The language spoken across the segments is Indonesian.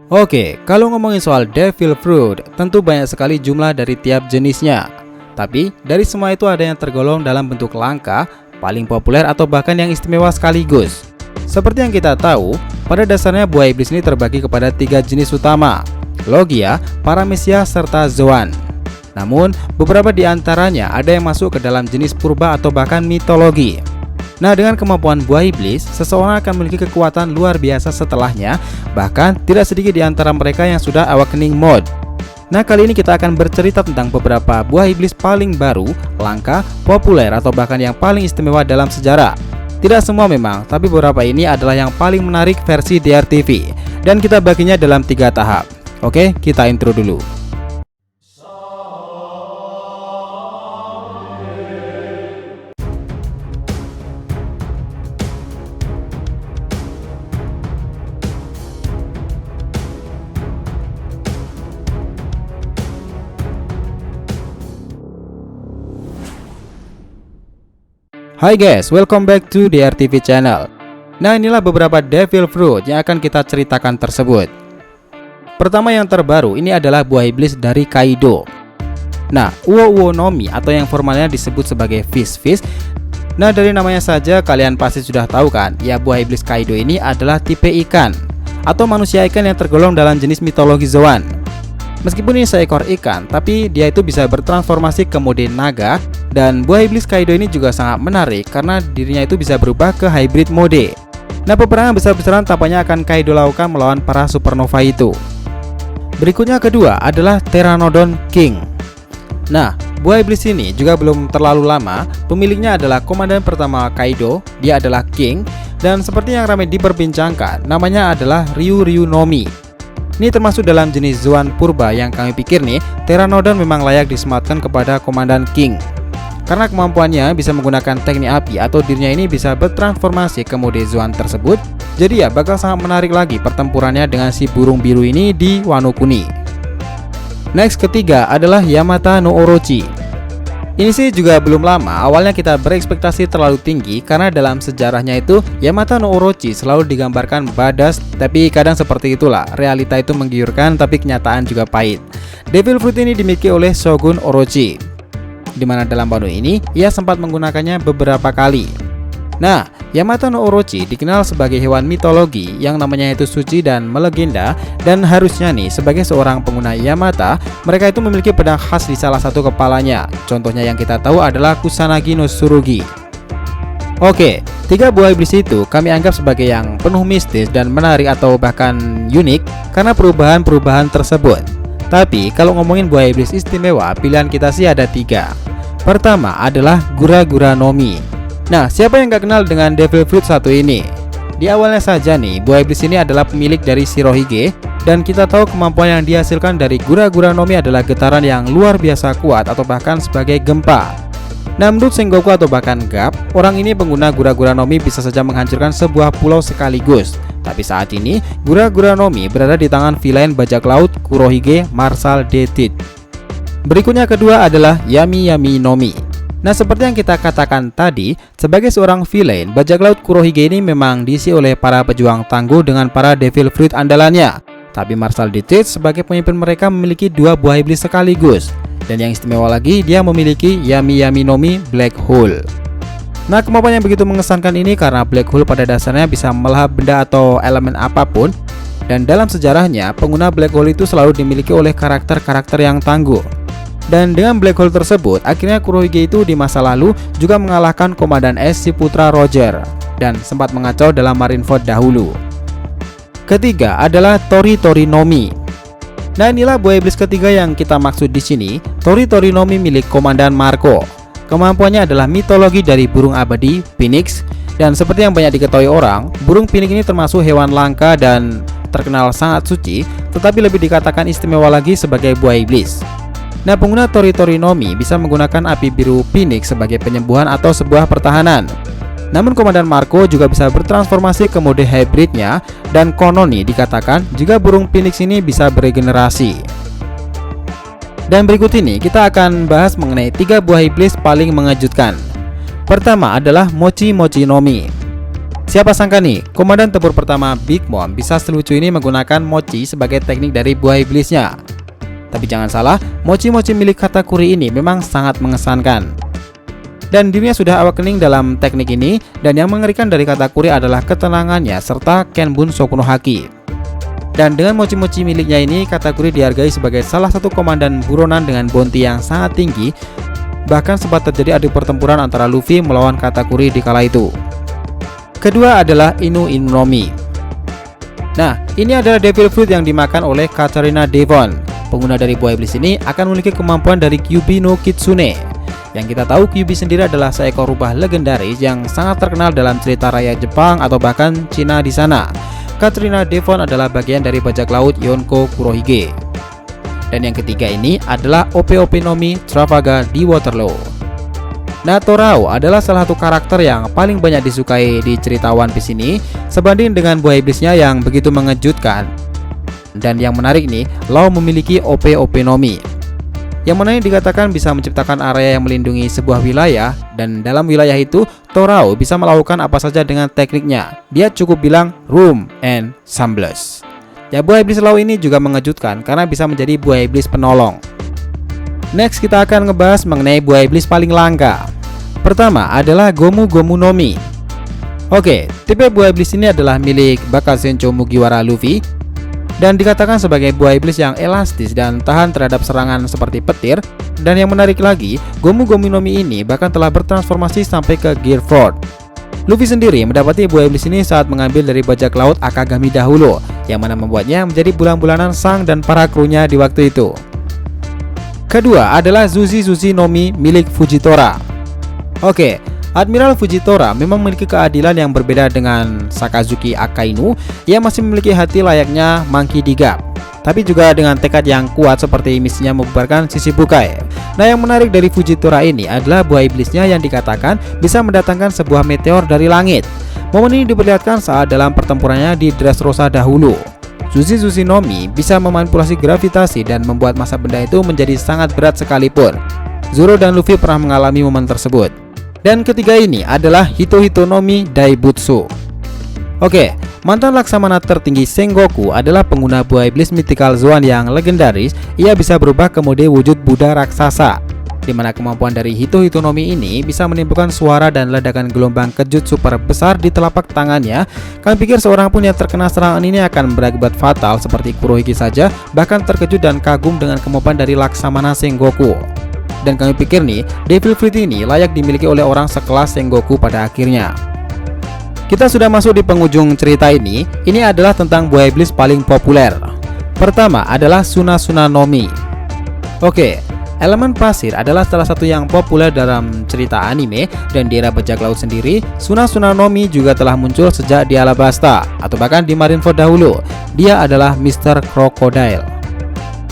Oke, kalau ngomongin soal Devil Fruit, tentu banyak sekali jumlah dari tiap jenisnya. Tapi, dari semua itu ada yang tergolong dalam bentuk langka, paling populer atau bahkan yang istimewa sekaligus. Seperti yang kita tahu, pada dasarnya buah iblis ini terbagi kepada 3 jenis utama, Logia, Paramecia, serta Zoan. Namun, beberapa di antaranya ada yang masuk ke dalam jenis purba atau bahkan mitologi. Nah, dengan kemampuan buah iblis, seseorang akan memiliki kekuatan luar biasa setelahnya, bahkan tidak sedikit di antara mereka yang sudah awakening mode. Nah, kali ini kita akan bercerita tentang beberapa buah iblis paling baru, langka, populer, atau bahkan yang paling istimewa dalam sejarah. Tidak semua memang, tapi beberapa ini adalah yang paling menarik versi DRTV, dan kita baginya dalam 3 tahap. Oke, kita intro dulu. Hai guys, welcome back to DRTV channel. Nah, inilah beberapa Devil Fruit yang akan kita ceritakan tersebut. Pertama yang terbaru, ini adalah buah iblis dari Kaido. Nah, Uo Nomi atau yang formalnya disebut sebagai Fish. Nah, dari namanya saja kalian pasti sudah tahu kan, ya buah iblis Kaido ini adalah tipe ikan atau manusia ikan yang tergolong dalam jenis mitologi Zoan. Meskipun ini seekor ikan, tapi dia itu bisa bertransformasi ke mode naga. Dan buah iblis Kaido ini juga sangat menarik karena dirinya itu bisa berubah ke hybrid mode. Nah, peperangan besar-besaran tampaknya akan Kaido lakukan melawan para supernova itu. Berikutnya kedua adalah Pteranodon King. Nah, buah iblis ini juga belum terlalu lama. Pemiliknya adalah komandan pertama Kaido, dia adalah King. Dan seperti yang ramai diperbincangkan, namanya adalah Ryu Nomi. Ini termasuk dalam jenis Zoan purba yang kami pikir nih, Pteranodon memang layak disematkan kepada komandan King. Karena kemampuannya bisa menggunakan teknik api atau dirinya ini bisa bertransformasi ke mode Zoan tersebut. Jadi ya bakal sangat menarik lagi pertempurannya dengan si burung biru ini di Wano Kuni. Next ketiga adalah Yamata no Orochi. Ini sih juga belum lama, awalnya kita berekspektasi terlalu tinggi karena dalam sejarahnya itu Yamata no Orochi selalu digambarkan badass, tapi kadang seperti itulah, realita itu menggiurkan tapi kenyataan juga pahit. Devil Fruit ini dimiliki oleh Shogun Orochi, dimana dalam Wano ini ia sempat menggunakannya beberapa kali. Nah, Yamata no Orochi dikenal sebagai hewan mitologi yang namanya itu suci dan melegenda, dan harusnya nih sebagai seorang pengguna Yamata, mereka itu memiliki pedang khas di salah satu kepalanya. Contohnya yang kita tahu adalah Kusanagi no Tsurugi. Oke, 3 buah iblis itu kami anggap sebagai yang penuh mistis dan menarik atau bahkan unik karena perubahan-perubahan tersebut. Tapi kalau ngomongin buah iblis istimewa, pilihan kita sih ada 3. Pertama adalah Gura Nomi. Nah, siapa yang gak kenal dengan Devil Fruit satu ini? Di awalnya saja nih, buah iblis ini adalah pemilik dari Shirohige, dan kita tahu kemampuan yang dihasilkan dari Gura Nomi adalah getaran yang luar biasa kuat atau bahkan sebagai gempa. Nah, menurut Sengoku atau bahkan Gap, orang ini pengguna Gura Nomi bisa saja menghancurkan sebuah pulau sekaligus. Tapi saat ini, Gura Nomi berada di tangan villain bajak laut Kurohige Marshal Detit. Berikutnya kedua adalah Yami Nomi. Nah, seperti yang kita katakan tadi, sebagai seorang villain, bajak laut Kurohige ini memang diisi oleh para pejuang tangguh dengan para Devil Fruit andalannya. Tapi Marshal Detit sebagai pemimpin mereka memiliki 2 buah iblis sekaligus. Dan yang istimewa lagi, dia memiliki Yami Nomi Black Hole. Nah, kemampuan yang begitu mengesankan ini karena Black Hole pada dasarnya bisa melahap benda atau elemen apapun. Dan dalam sejarahnya, pengguna Black Hole itu selalu dimiliki oleh karakter-karakter yang tangguh. Dan dengan Black Hole tersebut, akhirnya Kurohige itu di masa lalu juga mengalahkan Komandan S si putra Roger dan sempat mengacau dalam Marineford dahulu. Ketiga adalah Tori Nomi. Nah, inilah buah iblis ketiga yang kita maksud di sini. Tori Nomi milik Komandan Marco. Kemampuannya adalah mitologi dari burung abadi Phoenix, dan seperti yang banyak diketahui orang, burung Phoenix ini termasuk hewan langka dan terkenal sangat suci, tetapi lebih dikatakan istimewa lagi sebagai buah iblis. Nah, pengguna Tori Nomi bisa menggunakan api biru Phoenix sebagai penyembuhan atau sebuah pertahanan. Namun Komandan Marco juga bisa bertransformasi ke mode hybridnya, dan konon nih dikatakan jika burung Phoenix ini bisa beregenerasi. Dan berikut ini kita akan bahas mengenai 3 buah iblis paling mengejutkan. Pertama adalah Mochi Nomi. Siapa sangka nih, komandan tempur pertama Big Mom bisa selucu ini menggunakan mochi sebagai teknik dari buah iblisnya. Tapi jangan salah, mochi-mochi milik Katakuri ini memang sangat mengesankan. Dan dirinya sudah awakening dalam teknik ini, dan yang mengerikan dari Katakuri adalah ketenangannya serta Kenbun Sokuno Haki. Dan dengan mochi-mochi miliknya ini, Katakuri dihargai sebagai salah satu komandan buronan dengan bounty yang sangat tinggi. Bahkan sempat terjadi adu pertempuran antara Luffy melawan Katakuri di kala itu. Kedua adalah Inu Inunomi. Nah, ini adalah Devil Fruit yang dimakan oleh Katarina Devon. Pengguna dari buah iblis ini akan memiliki kemampuan dari Kyuubi no Kitsune. Yang kita tahu, Kyuubi sendiri adalah seekor rubah legendaris yang sangat terkenal dalam cerita rakyat Jepang atau bahkan Cina di sana. Katarina Devon adalah bagian dari bajak laut Yonko Kurohige. Dan yang ketiga ini adalah OP-OP Nomi Trafalgar di Waterloo. Nah, Torao adalah salah satu karakter yang paling banyak disukai di cerita One Piece ini, sebanding dengan buah iblisnya yang begitu mengejutkan. Dan yang menarik nih, Law memiliki OP-OP Nomi, yang mana dikatakan bisa menciptakan area yang melindungi sebuah wilayah, dan dalam wilayah itu Torao bisa melakukan apa saja dengan tekniknya. Dia cukup bilang room and shambles. Ya, buah iblis Law ini juga mengejutkan karena bisa menjadi buah iblis penolong. Next, kita akan ngebahas mengenai buah iblis paling langka. Pertama adalah Gomu Gomu Nomi. Oke, tipe buah iblis ini adalah milik Bakasencho Mugiwara Luffy, dan dikatakan sebagai buah iblis yang elastis dan tahan terhadap serangan seperti petir. Dan yang menarik lagi, Gomu Gomu Nomi ini bahkan telah bertransformasi sampai ke Gear 4. Luffy sendiri mendapati buah iblis ini saat mengambil dari bajak laut Akagami dahulu, yang mana membuatnya menjadi bulan-bulanan sang dan para krunya di waktu itu. Kedua adalah Zushi Zushi Nomi milik Fujitora. Oke, Admiral Fujitora memang memiliki keadilan yang berbeda dengan Sakazuki Akainu yang masih memiliki hati layaknya Monkey D. Gap, tapi juga dengan tekad yang kuat seperti misinya membubarkan Shichibukai. Nah, yang menarik dari Fujitora ini adalah buah iblisnya yang dikatakan bisa mendatangkan sebuah meteor dari langit. Momen ini diperlihatkan saat dalam pertempurannya di Dressrosa dahulu. Zushi Zushi Nomi bisa memanipulasi gravitasi dan membuat massa benda itu menjadi sangat berat sekalipun. Zoro dan Luffy pernah mengalami momen tersebut. Dan ketiga ini adalah Hito Hito Nomi Daibutsu. Oke, mantan laksamana tertinggi Sengoku adalah pengguna buah iblis Mythical Zoan yang legendaris. Ia bisa berubah ke mode wujud Buddha raksasa, di mana kemampuan dari Hito Hito Nomi ini bisa menimbulkan suara dan ledakan gelombang kejut super besar di telapak tangannya. Kalian pikir seorang pun yang terkena serangan ini akan berakibat fatal seperti Kurohige saja bahkan terkejut dan kagum dengan kemampuan dari Laksamana Sengoku. Dan kami pikir nih, Devil Fruit ini layak dimiliki oleh orang sekelas Sengoku pada akhirnya. Kita sudah masuk di penghujung cerita ini. Ini adalah tentang buah iblis paling populer. Pertama adalah Suna Suna Nomi. Oke, elemen pasir adalah salah satu yang populer dalam cerita anime, dan di era bajak laut sendiri, Suna Suna Nomi juga telah muncul sejak di Alabasta atau bahkan di Marineford dahulu. Dia adalah Mr. Crocodile.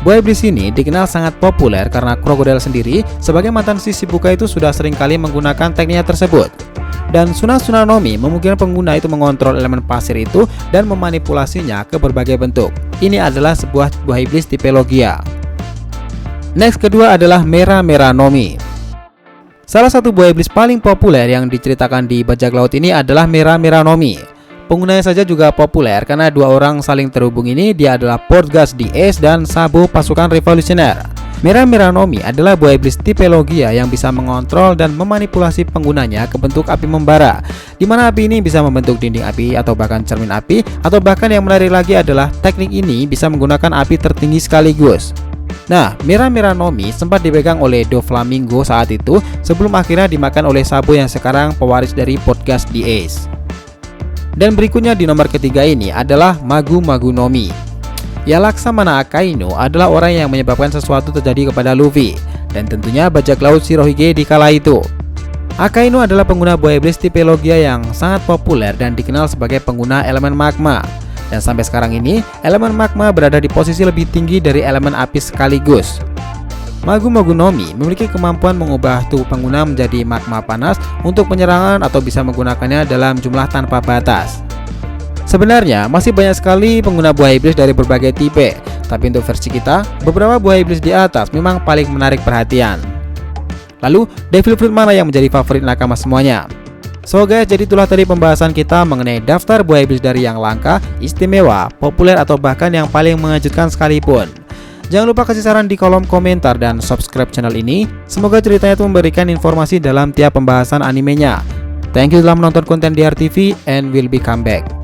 Buah iblis ini dikenal sangat populer karena Crocodile sendiri sebagai mantan Shichibukai itu sudah sering kali menggunakan tekniknya tersebut. Dan Suna Suna Nomi memungkinkan pengguna itu mengontrol elemen pasir itu dan memanipulasinya ke berbagai bentuk. Ini adalah sebuah buah iblis tipe Logia. Next, kedua adalah Mera Mera Nomi. Salah satu buah iblis paling populer yang diceritakan di bajak laut ini adalah Mera Mera Nomi. Penggunanya saja juga populer karena dua orang saling terhubung ini. Dia adalah Portgas di Ace dan Sabo pasukan revolusioner. Mera Mera Nomi adalah buah iblis tipe Logia yang bisa mengontrol dan memanipulasi penggunanya ke bentuk api membara, di mana api ini bisa membentuk dinding api atau bahkan cermin api, atau bahkan yang menarik lagi adalah teknik ini bisa menggunakan api tertinggi sekaligus. Nah, Mera Mera Nomi sempat dipegang oleh Doflamingo saat itu sebelum akhirnya dimakan oleh Sabo yang sekarang pewaris dari Portgas di Ace. Dan berikutnya di nomor ketiga ini adalah Magu Magu Nomi. Ya, Laksamana Akainu adalah orang yang menyebabkan sesuatu terjadi kepada Luffy, dan tentunya bajak laut Shirohige di kala itu. Akainu adalah pengguna buah iblis tipe Logia yang sangat populer dan dikenal sebagai pengguna elemen magma. Dan sampai sekarang ini, elemen magma berada di posisi lebih tinggi dari elemen api sekaligus. Magu Magu Nomi memiliki kemampuan mengubah tubuh pengguna menjadi magma panas untuk penyerangan atau bisa menggunakannya dalam jumlah tanpa batas. Sebenarnya masih banyak sekali pengguna buah iblis dari berbagai tipe, tapi untuk versi kita, beberapa buah iblis di atas memang paling menarik perhatian. Lalu, Devil Fruit mana yang menjadi favorit nakama semuanya? So guys, jadi itulah tadi pembahasan kita mengenai daftar buah iblis dari yang langka, istimewa, populer, atau bahkan yang paling mengejutkan sekalipun. Jangan lupa kasih saran di kolom komentar dan subscribe channel ini. Semoga ceritanya itu memberikan informasi dalam tiap pembahasan animenya. Thank you telah menonton konten DRTV and will be come back.